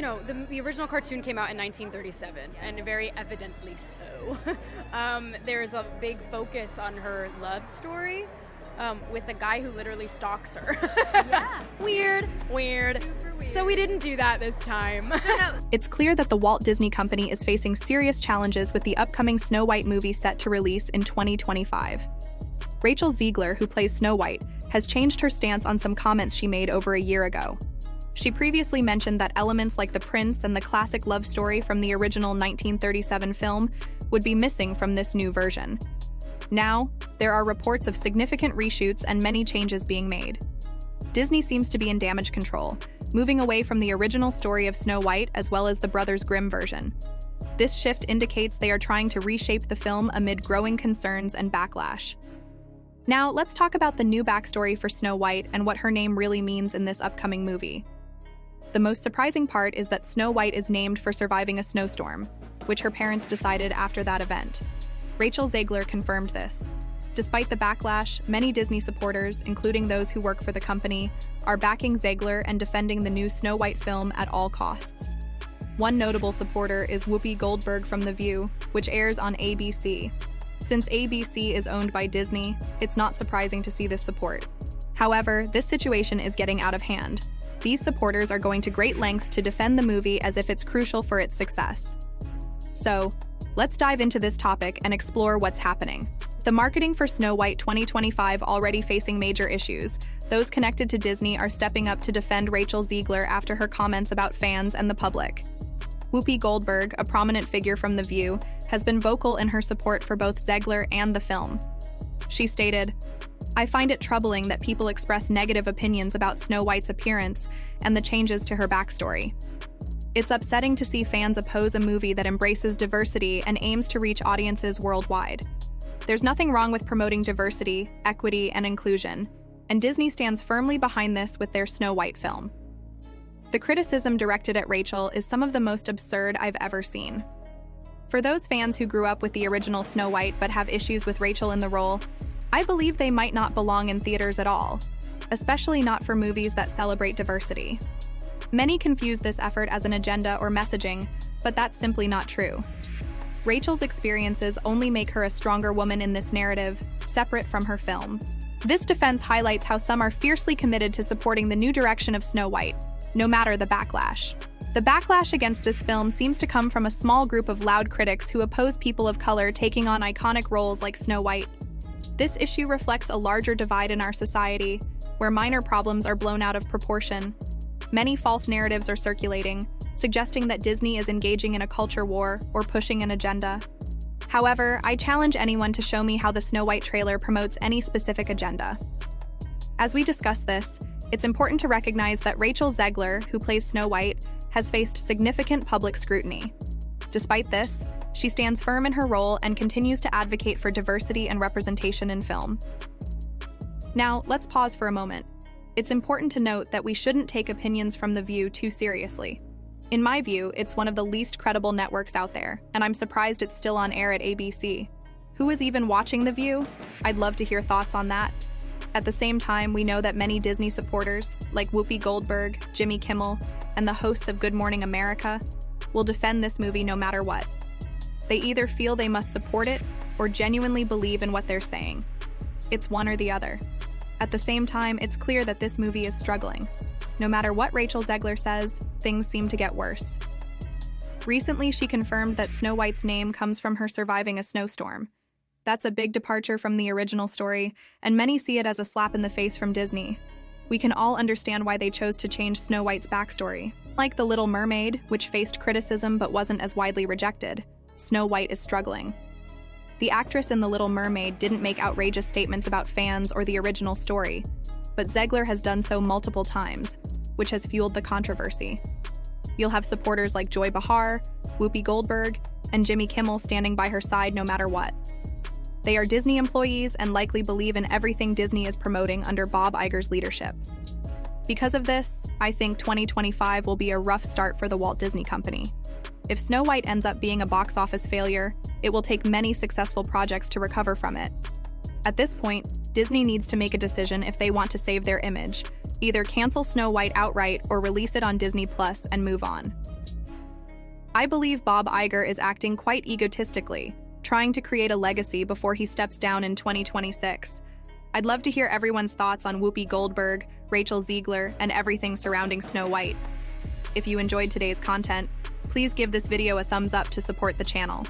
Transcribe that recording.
the original cartoon came out in 1937, and very evidently so. There's a big focus on her love story with a guy who literally stalks her. Yeah. Weird. So we didn't do that this time. It's clear that the Walt Disney Company is facing serious challenges with the upcoming Snow White movie set to release in 2025. Rachel Zegler, who plays Snow White, has changed her stance on some comments she made over a year ago. She previously mentioned that elements like the prince and the classic love story from the original 1937 film would be missing from this new version. Now, there are reports of significant reshoots and many changes being made. Disney seems to be in damage control, moving away from the original story of Snow White as well as the Brothers Grimm version. This shift indicates they are trying to reshape the film amid growing concerns and backlash. Now, let's talk about the new backstory for Snow White and what her name really means in this upcoming movie. The most surprising part is that Snow White is named for surviving a snowstorm, which her parents decided after that event. Rachel Zegler confirmed this. Despite the backlash, many Disney supporters, including those who work for the company, are backing Zegler and defending the new Snow White film at all costs. One notable supporter is WHOOPI Goldberg from The View, which airs on ABC. Since ABC is owned by Disney, it's not surprising to see this support. However, this situation is getting out of hand. These supporters are going to great lengths to defend the movie as if it's crucial for its success. So, let's dive into this topic and explore what's happening. The marketing for Snow White 2025 already facing major issues. Those connected to Disney are stepping up to defend Rachel Zegler after her comments about fans and the public. WHOOPI Goldberg, a prominent figure from The View, has been vocal in her support for both Zegler and the film. She stated, "I find it troubling that people express negative opinions about Snow White's appearance and the changes to her backstory. It's upsetting to see fans oppose a movie that embraces diversity and aims to reach audiences worldwide. There's nothing wrong with promoting diversity, equity, and inclusion, and Disney stands firmly behind this with their Snow White film." The criticism directed at Rachel is some of the most absurd I've ever seen. For those fans who grew up with the original Snow White but have issues with Rachel in the role, I believe they might not belong in theaters at all, especially not for movies that celebrate diversity. Many confuse this effort as an agenda or messaging, but that's simply not true. Rachel's experiences only make her a stronger woman in this narrative, separate from her film. This defense highlights how some are fiercely committed to supporting the new direction of Snow White, no matter the backlash. The backlash against this film seems to come from a small group of loud critics who oppose people of color taking on iconic roles like Snow White. This issue reflects a larger divide in our society, where minor problems are blown out of proportion. Many false narratives are circulating, suggesting that Disney is engaging in a culture war or pushing an agenda. However, I challenge anyone to show me how the Snow White trailer promotes any specific agenda. As we discuss this, it's important to recognize that Rachel Zegler, who plays Snow White, has faced significant public scrutiny. Despite this, she stands firm in her role and continues to advocate for diversity and representation in film. Now, let's pause for a moment. It's important to note that we shouldn't take opinions from The View too seriously. In my view, it's one of the least credible networks out there, and I'm surprised it's still on air at ABC. Who is even watching The View? I'd love to hear thoughts on that. At the same time, we know that many Disney supporters, like WHOOPI Goldberg, Jimmy Kimmel, and the hosts of Good Morning America, will defend this movie no matter what. They either feel they must support it or genuinely believe in what they're saying. It's one or the other. At the same time, it's clear that this movie is struggling. No matter what Rachel Zegler says, things seem to get worse. Recently, she confirmed that Snow White's name comes from her surviving a snowstorm. That's a big departure from the original story, and many see it as a slap in the face from Disney. We can all understand why they chose to change Snow White's backstory. Like The Little Mermaid, which faced criticism but wasn't as widely rejected, Snow White is struggling. The actress in The Little Mermaid didn't make outrageous statements about fans or the original story, but Zegler has done so multiple times, which has fueled the controversy. You'll have supporters like Joy Behar, WHOOPI Goldberg, and Jimmy Kimmel standing by her side no matter what. They are Disney employees and likely believe in everything Disney is promoting under Bob Iger's leadership. Because of this, I think 2025 will be a rough start for the Walt Disney Company. If Snow White ends up being a box office failure, it will take many successful projects to recover from it. At this point, Disney needs to make a decision if they want to save their image, Either cancel Snow White outright or release it on Disney Plus and move on. I believe Bob Iger is acting quite egotistically, trying to create a legacy before he steps down in 2026. I'd love to hear everyone's thoughts on Whoopi Goldberg, Rachel Zegler, and everything surrounding Snow White. If you enjoyed today's content, please give this video a thumbs up to support the channel.